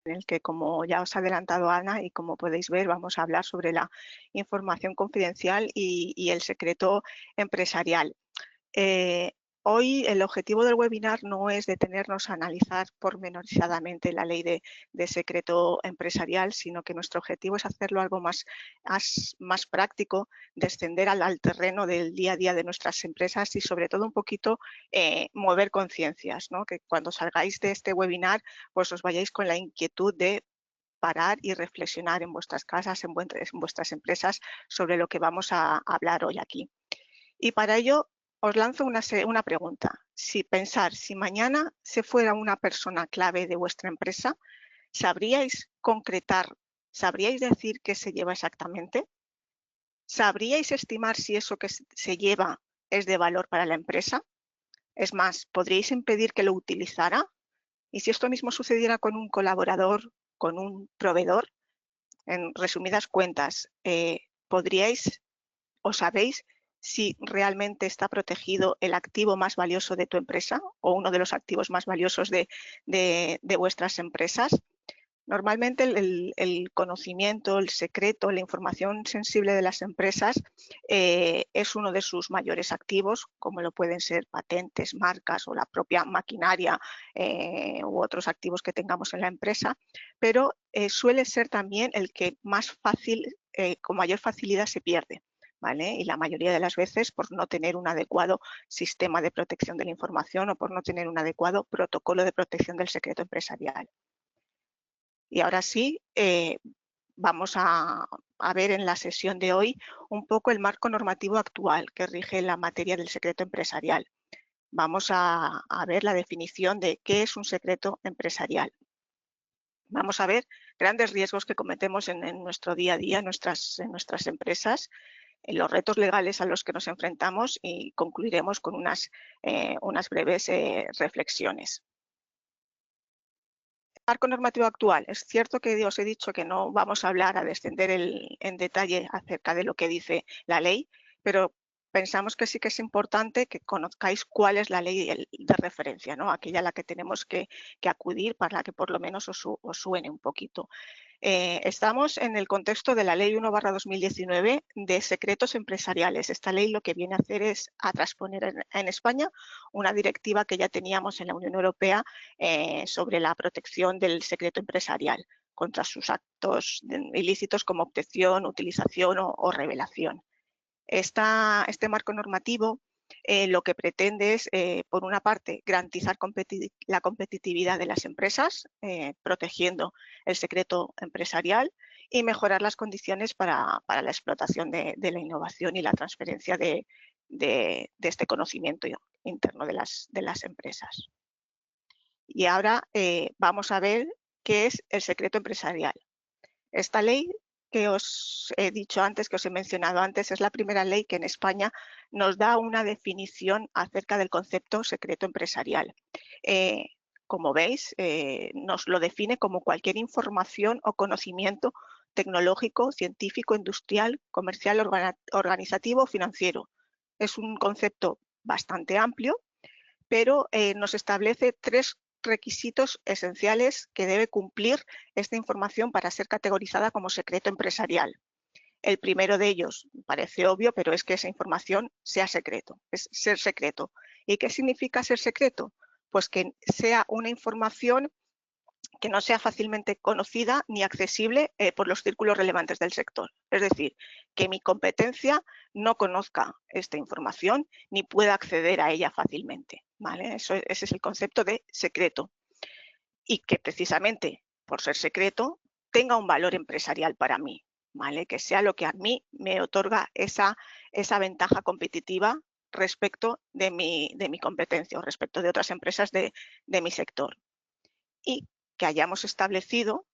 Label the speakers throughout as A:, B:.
A: en el que, como ya os ha adelantado Ana y como podéis ver, vamos a hablar sobre la información confidencial y el secreto empresarial. Hoy el objetivo del webinar no es detenernos a analizar pormenorizadamente la ley de secreto empresarial, sino que nuestro objetivo es hacerlo algo más práctico, descender al terreno del día a día de nuestras empresas y sobre todo un poquito mover conciencias, ¿no? Que cuando salgáis de este webinar pues os vayáis con la inquietud de parar y reflexionar en vuestras casas, en vuestras empresas sobre lo que vamos a hablar hoy aquí. Y para ello os lanzo una pregunta. Si mañana se fuera una persona clave de vuestra empresa, ¿sabríais concretar, sabríais decir qué se lleva exactamente? ¿Sabríais estimar si eso que se lleva es de valor para la empresa? Es más, ¿podríais impedir que lo utilizara? Y si esto mismo sucediera con un colaborador, con un proveedor, en resumidas cuentas, ¿podríais o sabéis si realmente está protegido el activo más valioso de tu empresa o uno de los activos más valiosos de vuestras empresas? Normalmente el conocimiento, el secreto, la información sensible de las empresas es uno de sus mayores activos, como lo pueden ser patentes, marcas o la propia maquinaria u otros activos que tengamos en la empresa, pero suele ser también el que con mayor facilidad se pierde. ¿Vale? Y la mayoría de las veces por no tener un adecuado sistema de protección de la información o por no tener un adecuado protocolo de protección del secreto empresarial. Y ahora sí, vamos a ver en la sesión de hoy un poco el marco normativo actual que rige la materia del secreto empresarial. Vamos a ver la definición de qué es un secreto empresarial. Vamos a ver grandes riesgos que cometemos en nuestro día a día, en nuestras empresas, en los retos legales a los que nos enfrentamos y concluiremos con unas breves reflexiones. Marco normativo actual. Es cierto que os he dicho que no vamos a hablar, a descender en detalle acerca de lo que dice la ley, pero pensamos que sí que es importante que conozcáis cuál es la ley de referencia, ¿no? Aquella a la que tenemos que acudir para que por lo menos os suene un poquito. Estamos en el contexto de la Ley 1/2019 de secretos empresariales. Esta ley lo que viene a hacer es a transponer en España una directiva que ya teníamos en la Unión Europea sobre la protección del secreto empresarial contra sus actos ilícitos como obtención, utilización o revelación. Este marco normativo lo que pretende es, por una parte, garantizar la competitividad de las empresas, protegiendo el secreto empresarial y mejorar las condiciones para la explotación de la innovación y la transferencia de este conocimiento interno de las empresas. Y ahora vamos a ver qué es el secreto empresarial. Esta ley que os he dicho antes, que os he mencionado antes, es la primera ley que en España nos da una definición acerca del concepto secreto empresarial. Como veis, nos lo define como cualquier información o conocimiento tecnológico, científico, industrial, comercial, organizativo o financiero. Es un concepto bastante amplio, pero nos establece tres requisitos esenciales que debe cumplir esta información para ser categorizada como secreto empresarial. El primero de ellos, parece obvio, pero es que esa información sea secreto, es ser secreto. ¿Y qué significa ser secreto? Pues que sea una información que no sea fácilmente conocida ni accesible por los círculos relevantes del sector. Es decir, que mi competencia no conozca esta información ni pueda acceder a ella fácilmente. ¿Vale? Ese es el concepto de secreto. Y que precisamente por ser secreto tenga un valor empresarial para mí. ¿Vale? Que sea lo que a mí me otorga esa ventaja competitiva respecto de mi competencia o respecto de otras empresas de mi sector. Y que hayamos establecido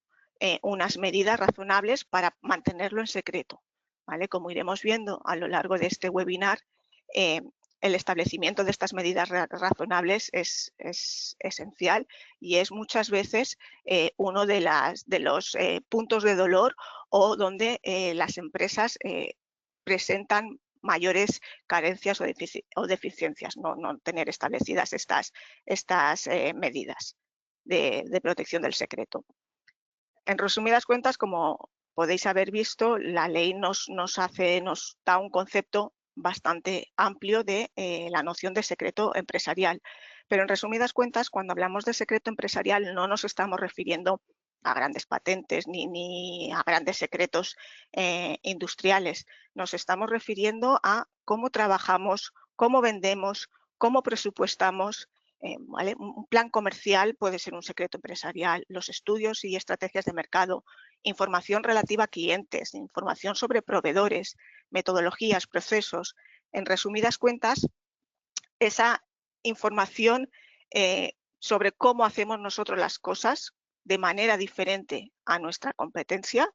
A: unas medidas razonables para mantenerlo en secreto. ¿Vale? Como iremos viendo a lo largo de este webinar, el establecimiento de estas medidas razonables es esencial y es muchas veces uno de los puntos de dolor o donde las empresas presentan mayores carencias o deficiencias, no tener establecidas estas medidas de protección del secreto. En resumidas cuentas, como podéis haber visto, la ley nos da un concepto bastante amplio de la noción de secreto empresarial. Pero en resumidas cuentas, cuando hablamos de secreto empresarial, no nos estamos refiriendo a grandes patentes ni a grandes secretos industriales. Nos estamos refiriendo a cómo trabajamos, cómo vendemos, cómo presupuestamos. ¿Vale? Un plan comercial puede ser un secreto empresarial, los estudios y estrategias de mercado, información relativa a clientes, información sobre proveedores, metodologías, procesos. En resumidas cuentas, esa información sobre cómo hacemos nosotros las cosas de manera diferente a nuestra competencia,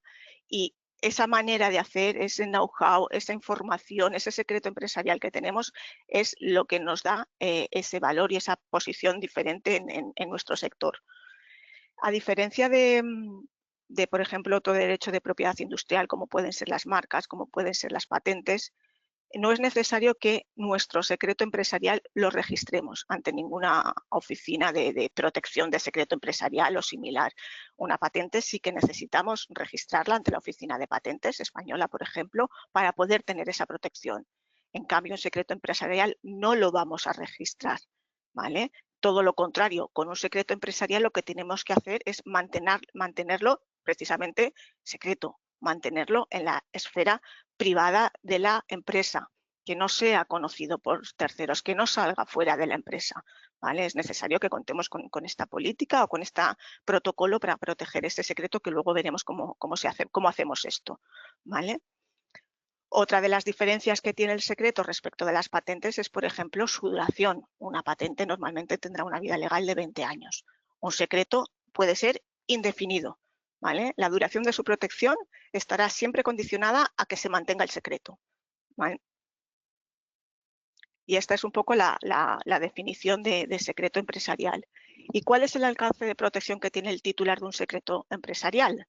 A: y esa manera de hacer, ese know-how, esa información, ese secreto empresarial que tenemos es lo que nos da ese valor y esa posición diferente en nuestro sector. A diferencia de, por ejemplo, otro derecho de propiedad industrial, como pueden ser las marcas, como pueden ser las patentes, no es necesario que nuestro secreto empresarial lo registremos ante ninguna oficina de protección de secreto empresarial o similar. Una patente sí que necesitamos registrarla ante la Oficina de Patentes Española, por ejemplo, para poder tener esa protección. En cambio, un secreto empresarial no lo vamos a registrar, ¿vale? Todo lo contrario, con un secreto empresarial lo que tenemos que hacer es mantenerlo precisamente secreto, mantenerlo en la esfera privada de la empresa, que no sea conocido por terceros, que no salga fuera de la empresa, ¿vale? Es necesario que contemos con esta política o con este protocolo para proteger ese secreto, que luego veremos cómo hacemos esto, ¿vale? Otra de las diferencias que tiene el secreto respecto de las patentes es, por ejemplo, su duración. Una patente normalmente tendrá una vida legal de 20 años. Un secreto puede ser indefinido, ¿vale? La duración de su protección estará siempre condicionada a que se mantenga el secreto, ¿vale? Y esta es un poco la definición de secreto empresarial. ¿Y cuál es el alcance de protección que tiene el titular de un secreto empresarial?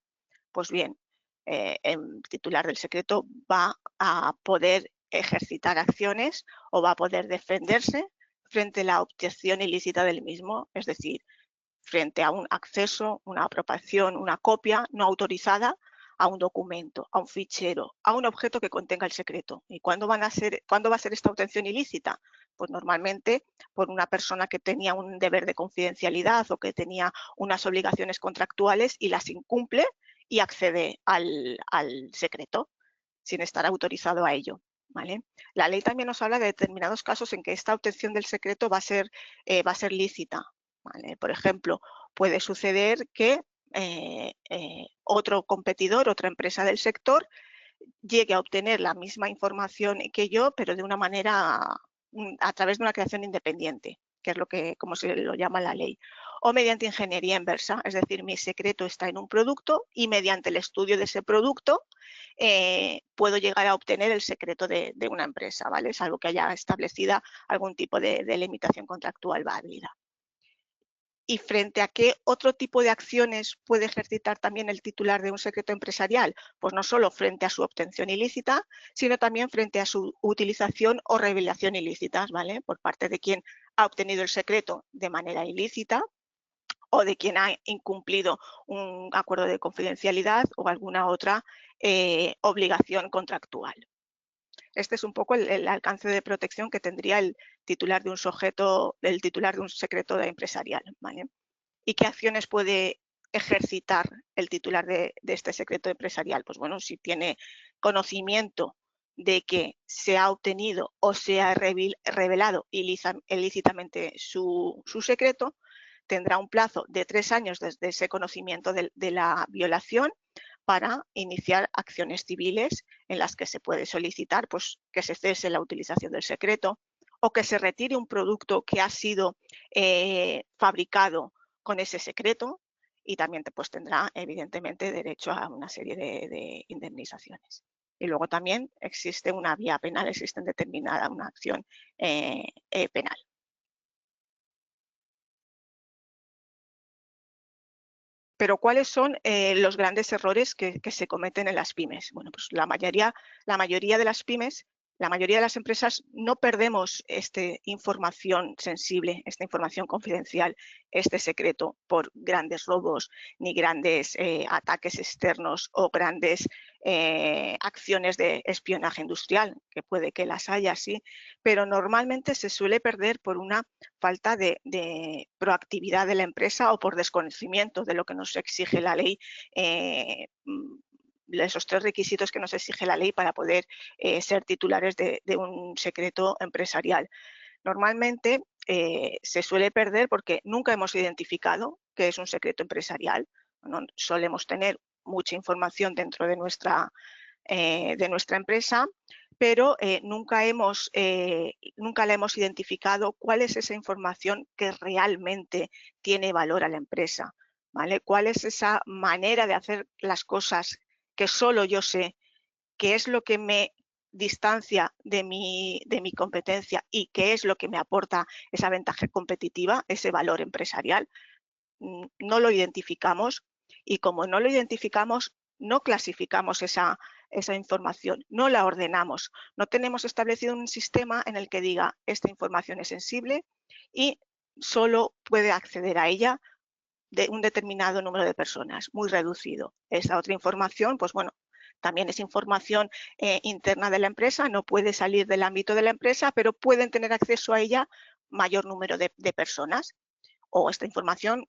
A: Pues bien, el titular del secreto va a poder ejercitar acciones o va a poder defenderse frente a la obtención ilícita del mismo, es decir, frente a un acceso, una apropiación, una copia no autorizada a un documento, a un fichero, a un objeto que contenga el secreto. ¿Y cuándo va a ser esta obtención ilícita? Pues normalmente por una persona que tenía un deber de confidencialidad o que tenía unas obligaciones contractuales y las incumple y accede al secreto sin estar autorizado a ello, ¿vale? La ley también nos habla de determinados casos en que esta obtención del secreto va a ser lícita, ¿vale? Por ejemplo, puede suceder que otro competidor, otra empresa del sector, llegue a obtener la misma información que yo, pero de una manera, a través de una creación independiente, que es como se lo llama la ley. O mediante ingeniería inversa, es decir, mi secreto está en un producto y mediante el estudio de ese producto puedo llegar a obtener el secreto de una empresa, ¿vale? Salvo que haya establecida algún tipo de limitación contractual válida. ¿Y frente a qué otro tipo de acciones puede ejercitar también el titular de un secreto empresarial? Pues no solo frente a su obtención ilícita, sino también frente a su utilización o revelación ilícitas, ¿vale? Por parte de quien ha obtenido el secreto de manera ilícita o de quien ha incumplido un acuerdo de confidencialidad o alguna otra obligación contractual. Este es un poco el alcance de protección que tendría el titular de un secreto empresarial, ¿vale? ¿Y qué acciones puede ejercitar el titular de este secreto empresarial? Pues bueno, si tiene conocimiento de que se ha obtenido o se ha revelado ilícitamente su secreto, tendrá un plazo de 3 años desde ese conocimiento de la violación para iniciar acciones civiles en las que se puede solicitar pues, que se cese la utilización del secreto o que se retire un producto que ha sido fabricado con ese secreto, y también pues, tendrá evidentemente derecho a una serie de indemnizaciones. Y luego también existe una vía penal, existe determinada una acción penal. Pero ¿cuáles son los grandes errores que se cometen en las pymes? Bueno, pues la mayoría de las pymes La mayoría de las empresas no perdemos esta información sensible, esta información confidencial, este secreto por grandes robos, ni grandes ataques externos o grandes acciones de espionaje industrial, que puede que las haya, sí, pero normalmente se suele perder por una falta de proactividad de la empresa o por desconocimiento de lo que nos exige la ley, esos 3 requisitos que nos exige la ley para poder ser titulares de un secreto empresarial. Normalmente se suele perder porque nunca hemos identificado qué es un secreto empresarial. No solemos tener mucha información dentro de nuestra empresa, pero nunca la hemos identificado cuál es esa información que realmente tiene valor a la empresa, ¿vale? ¿Cuál es esa manera de hacer las cosas que solo yo sé, qué es lo que me distancia de mi competencia y qué es lo que me aporta esa ventaja competitiva, ese valor empresarial? No lo identificamos y como no lo identificamos, no clasificamos esa información, no la ordenamos. No tenemos establecido un sistema en el que diga esta información es sensible y solo puede acceder a ella de un determinado número de personas, muy reducido. Esa otra información, pues bueno, también es información interna de la empresa, no puede salir del ámbito de la empresa, pero pueden tener acceso a ella mayor número de personas. O esta información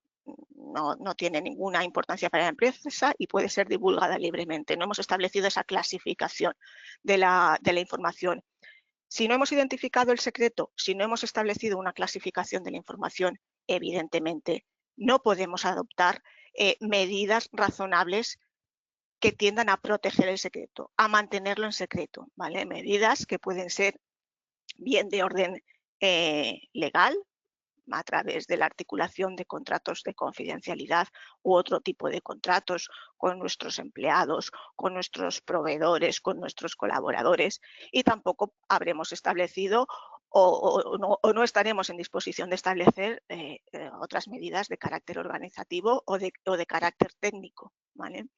A: no tiene ninguna importancia para la empresa y puede ser divulgada libremente. No hemos establecido esa clasificación de la información. Si no hemos identificado el secreto, si no hemos establecido una clasificación de la información, evidentemente no podemos adoptar medidas razonables que tiendan a proteger el secreto, a mantenerlo en secreto, ¿vale? Medidas que pueden ser bien de orden legal, a través de la articulación de contratos de confidencialidad u otro tipo de contratos con nuestros empleados, con nuestros proveedores, con nuestros colaboradores, y tampoco habremos establecido o no estaremos en disposición de establecer otras medidas de carácter organizativo o de carácter técnico, ¿vale?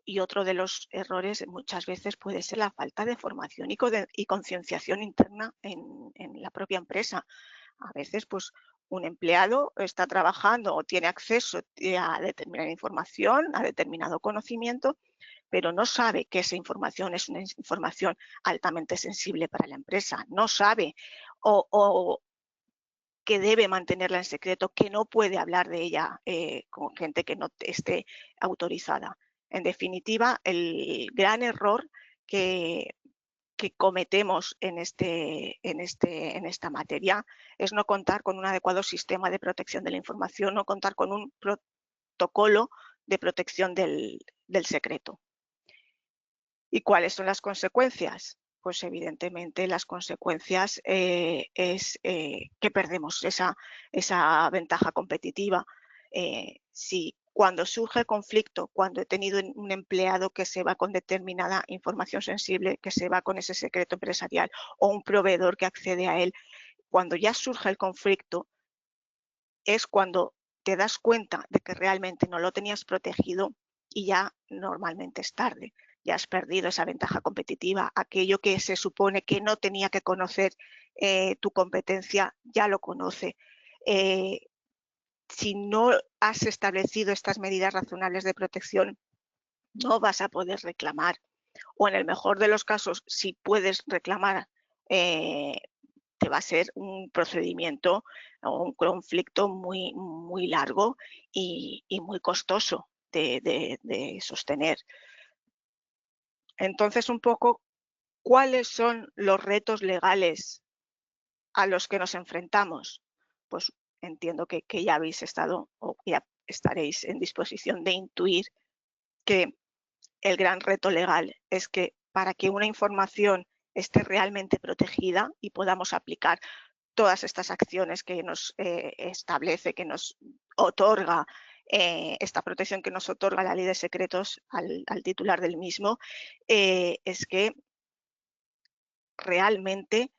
A: Y otro de los errores muchas veces puede ser la falta de formación y concienciación interna en la propia empresa. A veces, pues, un empleado está trabajando o tiene acceso a determinada información, a determinado conocimiento, pero no sabe que esa información es una información altamente sensible para la empresa. No sabe o que debe mantenerla en secreto, que no puede hablar de ella con gente que no esté autorizada. En definitiva, el gran error que cometemos en esta materia es no contar con un adecuado sistema de protección de la información, no contar con un protocolo de protección del secreto. ¿Y cuáles son las consecuencias? Pues evidentemente las consecuencias es que perdemos esa ventaja competitiva. Si cuando surge el conflicto, cuando he tenido un empleado que se va con determinada información sensible, que se va con ese secreto empresarial, o un proveedor que accede a él, cuando ya surge el conflicto, es cuando te das cuenta de que realmente no lo tenías protegido y ya normalmente es tarde. Ya has perdido esa ventaja competitiva. Aquello que se supone que no tenía que conocer tu competencia, ya lo conoce. Si no has establecido estas medidas razonables de protección, no vas a poder reclamar. O en el mejor de los casos, si puedes reclamar, te va a ser un procedimiento o un conflicto muy, muy largo y muy costoso de sostener. Entonces, un poco, ¿cuáles son los retos legales a los que nos enfrentamos? Pues entiendo que ya habéis estado o ya estaréis en disposición de intuir que el gran reto legal es que para que una información esté realmente protegida y podamos aplicar todas estas acciones que nos establece, que nos otorga esta protección que nos otorga la ley de secretos al titular del mismo, es que realmente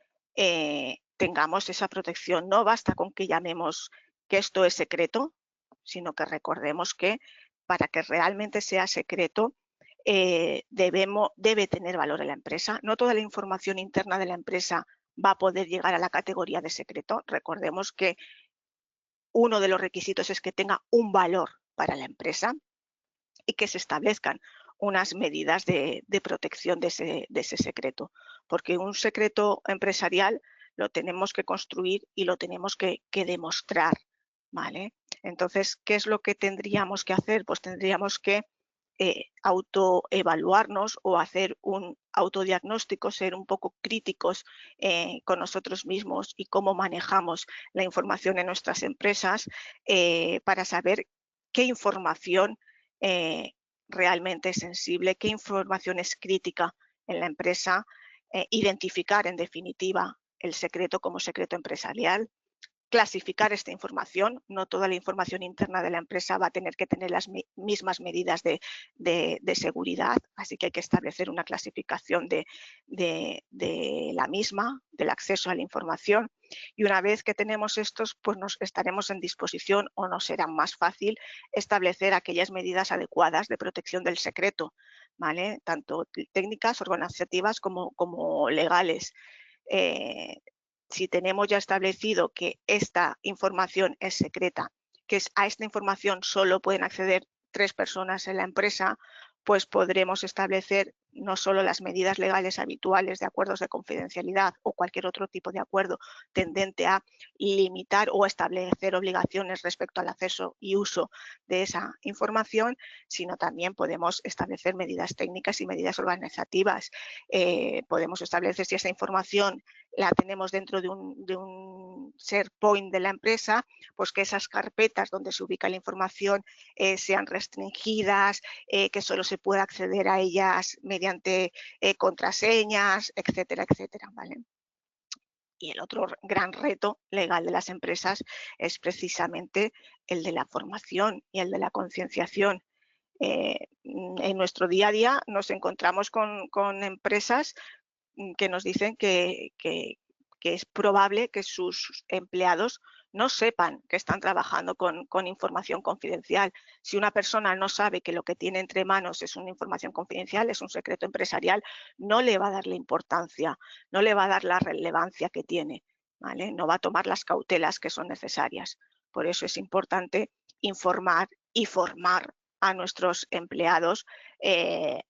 A: tengamos esa protección. No basta con que llamemos que esto es secreto, sino que recordemos que para que realmente sea secreto, debe tener valor en la empresa. No toda la información interna de la empresa va a poder llegar a la categoría de secreto. Recordemos que uno de los requisitos es que tenga un valor para la empresa y que se establezcan unas medidas de protección de ese secreto, porque un secreto empresarial lo tenemos que construir y lo tenemos que demostrar, ¿vale? Entonces, ¿qué es lo que tendríamos que hacer? Pues tendríamos que autoevaluarnos o hacer un autodiagnóstico, ser un poco críticos con nosotros mismos y cómo manejamos la información en nuestras empresas para saber qué información realmente es sensible, qué información es crítica en la empresa, identificar en definitiva el secreto como secreto empresarial, clasificar esta información. No toda la información interna de la empresa va a tener que tener las mismas medidas de seguridad, así que hay que establecer una clasificación de la misma, del acceso a la información. Y una vez que tenemos estos, pues nos estaremos en disposición o nos será más fácil establecer aquellas medidas adecuadas de protección del secreto, ¿vale? Tanto técnicas, organizativas como legales. Si tenemos ya establecido que esta información es secreta, que a esta información solo pueden acceder 3 personas en la empresa, pues podremos establecer no solo las medidas legales habituales de acuerdos de confidencialidad o cualquier otro tipo de acuerdo tendente a limitar o establecer obligaciones respecto al acceso y uso de esa información, sino también podemos establecer medidas técnicas y medidas organizativas. Podemos establecer si esa información la tenemos dentro de un SharePoint de la empresa, pues que esas carpetas donde se ubica la información sean restringidas, que solo se pueda acceder a ellas mediante contraseñas, etcétera, etcétera, ¿vale? Y el otro gran reto legal de las empresas es precisamente el de la formación y el de la concienciación. En nuestro día a día nos encontramos con empresas que nos dicen que es probable que sus empleados no sepan que están trabajando con información confidencial. Si una persona no sabe que lo que tiene entre manos es una información confidencial, es un secreto empresarial, no le va a dar la importancia, no le va a dar la relevancia que tiene, ¿vale? No va a tomar las cautelas que son necesarias. Por eso es importante informar y formar a nuestros empleados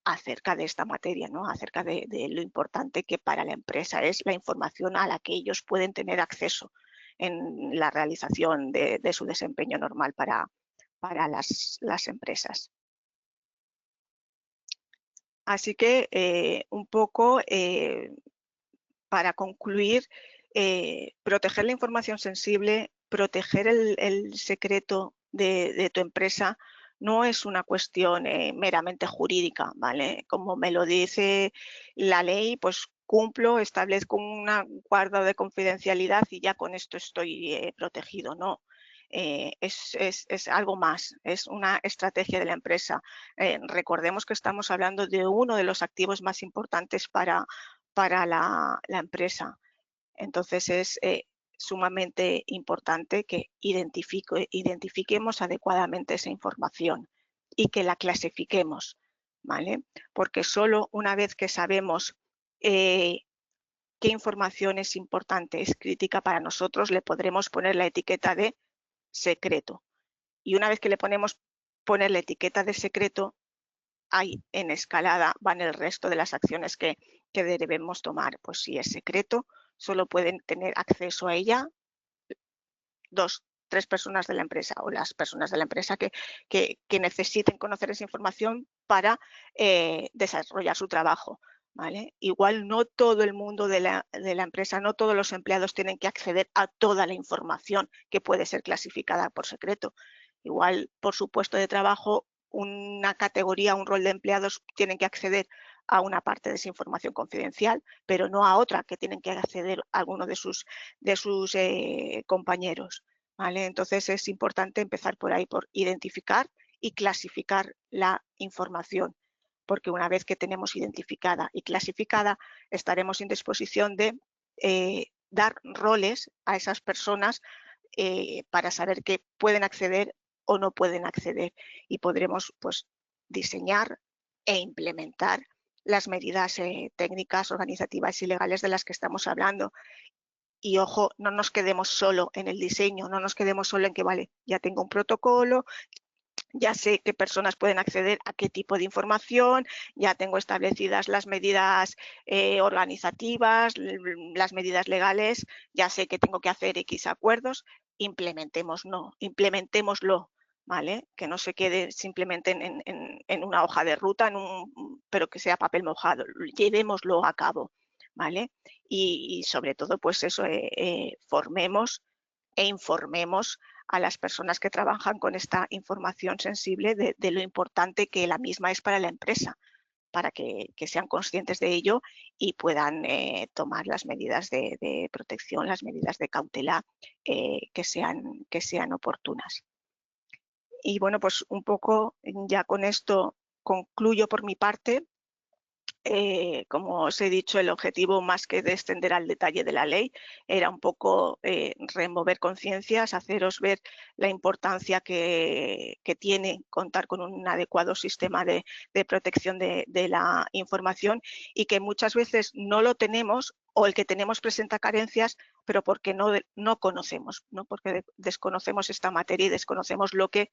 A: acerca de esta materia, ¿no? Acerca de lo importante que para la empresa es la información a la que ellos pueden tener acceso en la realización de su desempeño normal para las empresas. Así que un poco para concluir, proteger la información sensible, proteger el secreto de tu empresa no es una cuestión meramente jurídica, ¿vale? Como me lo dice la ley, pues cumplo, establezco un acuerdo de confidencialidad y ya con esto estoy protegido, ¿no? Es algo más, es una estrategia de la empresa. Recordemos que estamos hablando de uno de los activos más importantes para la empresa. Entonces es sumamente importante que identifiquemos adecuadamente esa información y que la clasifiquemos, ¿vale? Porque solo una vez que sabemos qué información es importante, es crítica para nosotros, le podremos poner la etiqueta de secreto. Y una vez que le poner la etiqueta de secreto, ahí en escalada van el resto de las acciones que debemos tomar. Pues si es secreto, solo pueden tener acceso a ella 2, 3 personas de la empresa o las personas de la empresa que necesiten conocer esa información para desarrollar su trabajo, ¿vale? Igual no todo el mundo de la empresa, no todos los empleados tienen que acceder a toda la información que puede ser clasificada por secreto. Igual por su puesto de trabajo, una categoría, un rol de empleados tienen que acceder a una parte de esa información confidencial, pero no a otra, que tienen que acceder a alguno de sus compañeros, ¿vale? Entonces es importante empezar por ahí, por identificar y clasificar la información, porque una vez que tenemos identificada y clasificada, estaremos en disposición de dar roles a esas personas para saber qué pueden acceder o no pueden acceder, y podremos pues diseñar e implementar las medidas técnicas, organizativas y legales de las que estamos hablando. Y ojo, no nos quedemos solo en el diseño, no nos quedemos solo en que, vale, ya tengo un protocolo, ya sé qué personas pueden acceder a qué tipo de información, ya tengo establecidas las medidas organizativas, las medidas legales, ya sé que tengo que hacer X acuerdos, implementémoslo, ¿vale? Que no se quede simplemente en una hoja de ruta, pero que sea papel mojado, llevémoslo a cabo, ¿vale? Y sobre todo, pues eso, formemos e informemos a las personas que trabajan con esta información sensible de lo importante que la misma es para la empresa, para que sean conscientes de ello y puedan tomar las medidas de protección, las medidas de cautela que sean oportunas. Y bueno, pues un poco ya con esto concluyo por mi parte. Como os he dicho, el objetivo más que descender al detalle de la ley era un poco remover conciencias, haceros ver la importancia que tiene contar con un adecuado sistema de protección de la información y que muchas veces no lo tenemos o el que tenemos presenta carencias, pero porque no conocemos, ¿no? Porque desconocemos esta materia y desconocemos lo que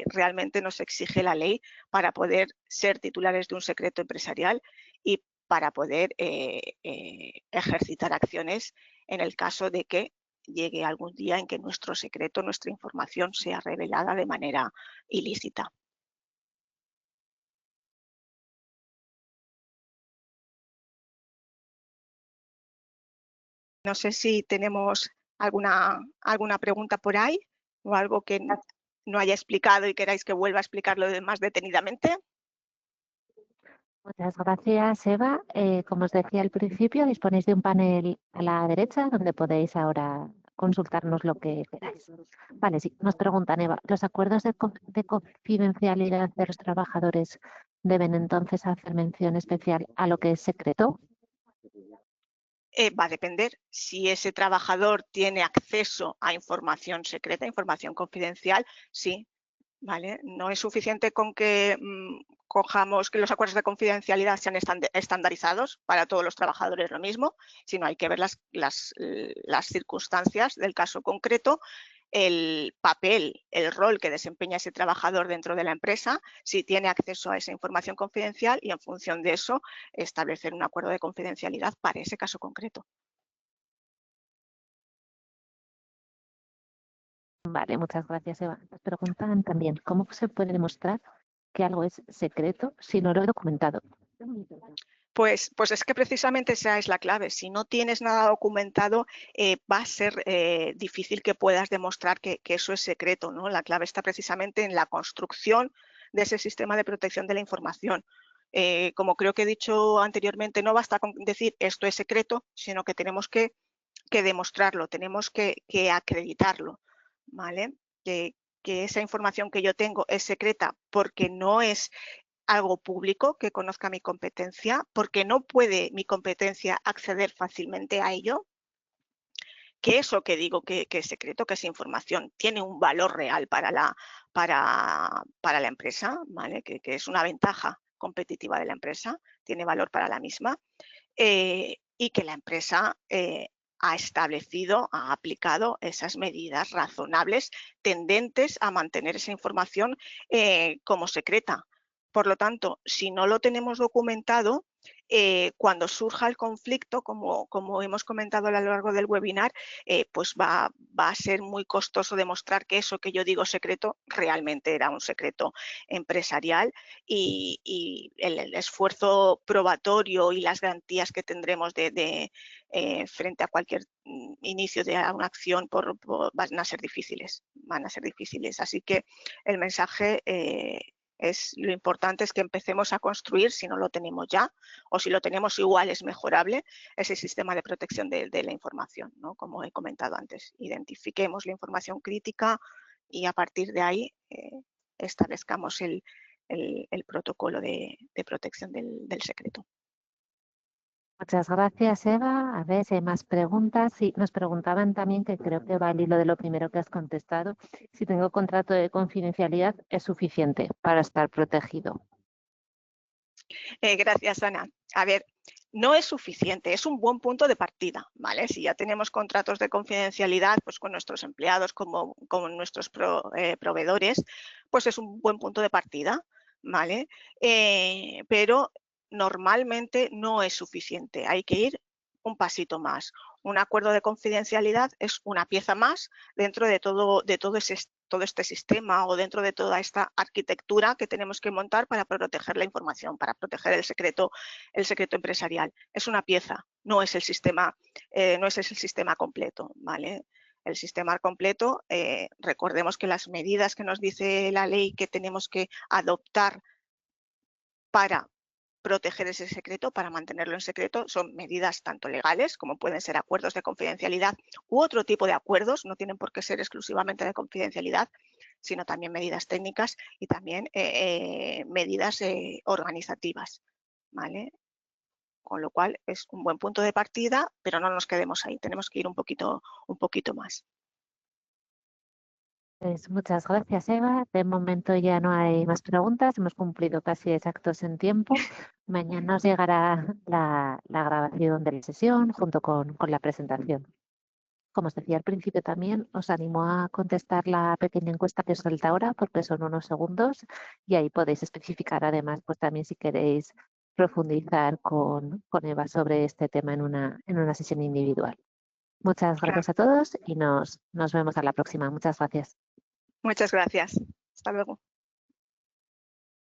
A: realmente nos exige la ley para poder ser titulares de un secreto empresarial y para poder ejercitar acciones en el caso de que llegue algún día en que nuestro secreto, nuestra información sea revelada de manera ilícita. No sé si tenemos alguna pregunta por ahí o algo que no haya explicado y queráis que vuelva a explicarlo más detenidamente.
B: Muchas gracias, Eva. Como os decía al principio, disponéis de un panel a la derecha donde podéis ahora consultarnos lo que queráis. Vale, sí, nos preguntan, Eva, ¿los acuerdos de confidencialidad de los trabajadores deben entonces hacer mención especial a lo que es secreto?
A: Va a depender si ese trabajador tiene acceso a información secreta, información confidencial, sí, ¿vale? No es suficiente con que cojamos que los acuerdos de confidencialidad sean estandarizados para todos los trabajadores lo mismo, sino hay que ver las circunstancias del caso concreto, el papel, el rol que desempeña ese trabajador dentro de la empresa, si tiene acceso a esa información confidencial y en función de eso establecer un acuerdo de confidencialidad para ese caso concreto.
B: Vale, muchas gracias, Eva. Nos preguntan también, ¿cómo se puede demostrar que algo es secreto si no lo he documentado?
A: Pues es que precisamente esa es la clave. Si no tienes nada documentado, va a ser difícil que puedas demostrar que eso es secreto, ¿no? La clave está precisamente en la construcción de ese sistema de protección de la información. Como creo que he dicho anteriormente, no basta con decir esto es secreto, sino que tenemos que demostrarlo, tenemos que acreditarlo, ¿vale? Que esa información que yo tengo es secreta porque no es algo público que conozca mi competencia, porque no puede mi competencia acceder fácilmente a ello, que eso que digo que es secreto, que es información, tiene un valor real para la empresa, ¿vale? Que es una ventaja competitiva de la empresa, tiene valor para la misma, y que la empresa ha establecido, ha aplicado esas medidas razonables tendentes a mantener esa información como secreta. Por lo tanto, si no lo tenemos documentado, cuando surja el conflicto, como hemos comentado a lo largo del webinar, pues va a ser muy costoso demostrar que eso que yo digo secreto realmente era un secreto empresarial y el esfuerzo probatorio y las garantías que tendremos frente a cualquier inicio de una acción van a ser difíciles, Así que el mensaje lo importante es que empecemos a construir, si no lo tenemos ya, o si lo tenemos igual es mejorable, ese sistema de protección de la información, ¿no? Como he comentado antes, identifiquemos la información crítica y a partir de ahí establezcamos el protocolo de protección del secreto.
B: Muchas gracias, Eva. A ver si hay más preguntas. Sí, nos preguntaban también, que creo que va al hilo de lo primero que has contestado, si tengo contrato de confidencialidad es suficiente para estar protegido.
A: Gracias, Ana. A ver, no es suficiente, es un buen punto de partida, ¿vale? Si ya tenemos contratos de confidencialidad pues, con nuestros empleados, como con nuestros proveedores, pues es un buen punto de partida, ¿vale? Pero normalmente no es suficiente, hay que ir un pasito más. Un acuerdo de confidencialidad es una pieza más dentro de todo este sistema o dentro de toda esta arquitectura que tenemos que montar para proteger la información, para proteger el secreto empresarial. Es una pieza, no es el sistema, no es el sistema completo, ¿vale? El sistema completo, recordemos que las medidas que nos dice la ley que tenemos que adoptar para proteger ese secreto, para mantenerlo en secreto, son medidas tanto legales, como pueden ser acuerdos de confidencialidad u otro tipo de acuerdos, no tienen por qué ser exclusivamente de confidencialidad, sino también medidas técnicas y también medidas organizativas, ¿vale? Con lo cual es un buen punto de partida, pero no nos quedemos ahí, tenemos que ir un poquito más.
B: Pues muchas gracias, Eva. De momento ya no hay más preguntas. Hemos cumplido casi exactos en tiempo. Mañana os llegará la grabación de la sesión junto con la presentación. Como os decía al principio también, os animo a contestar la pequeña encuesta que os suelta ahora porque son unos segundos y ahí podéis especificar además pues también si queréis profundizar con Eva sobre este tema en una sesión individual. Muchas
A: Claro.
B: gracias a todos y nos vemos a la próxima. Muchas gracias.
A: Muchas gracias. Hasta luego.